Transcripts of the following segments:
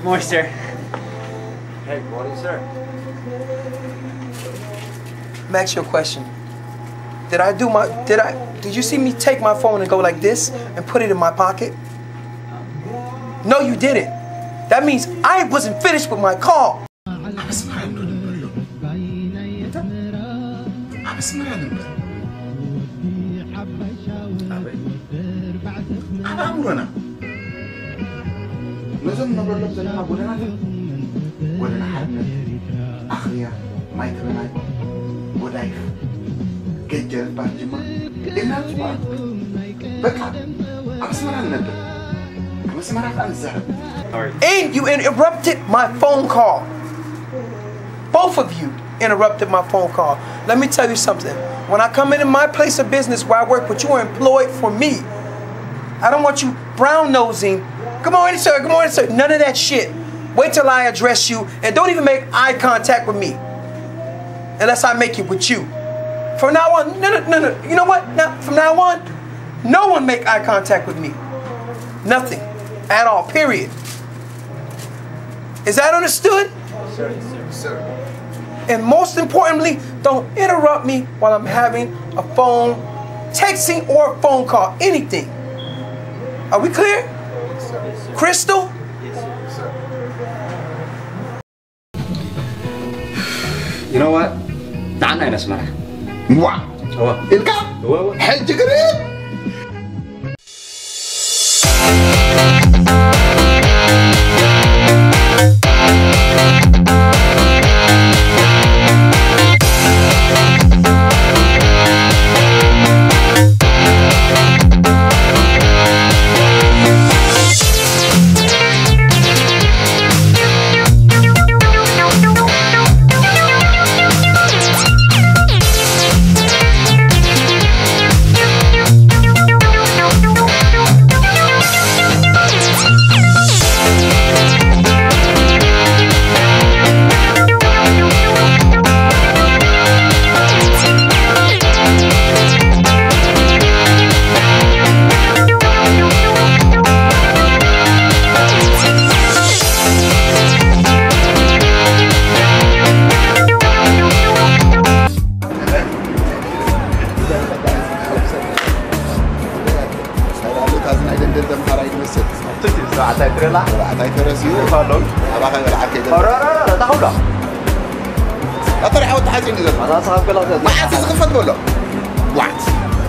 morning, sir. Hey, good morning, sir. Max, your question. Did you see me take my phone and go like this and put it in my pocket? No, you didn't. That means I wasn't finished with my call. And you interrupted my phone call. Both of you interrupted my phone call. Let me tell you something. When I come into my place of business where I work, but you are employed for me, I don't want you brown-nosing. Good morning, sir. Good morning, sir. None of that shit. Wait till I address you, and don't even make eye contact with me unless I make it with you. From now on, no. You know what? Now, from now on, no one make eye contact with me. Nothing. At all. Period. Is that understood? Sir. And most importantly, don't interrupt me while I'm having a phone, texting or phone call. Anything. Are we clear? Yes, sir. Crystal? Yes, sir. You know what? تعالنا يا أسمرة. هو الكاب هو حج قريب.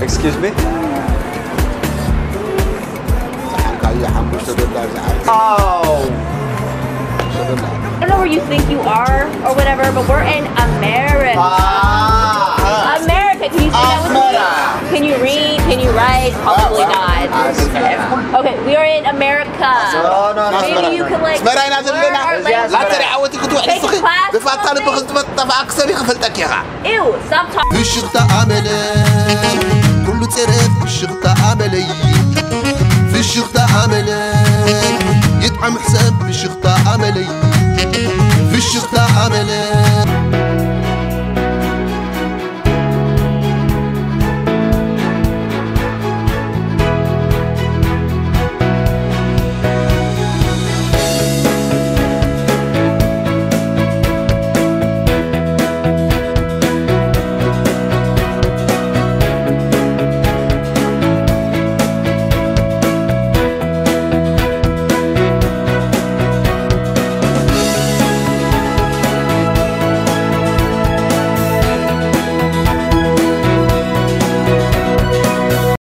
Excuse me? Oh. I don't know where you think you are or whatever, but we're in America. America, can you say that with me? Can you read? Can you write? Probably not. Okay, we are in America. Maybe you can like learn our language. Take a class. Ew, stop talking. كله تعرف بالشغطة عملي في الشغطة عملي يدعم حساب بالشغطة عملي في الشغطة عملي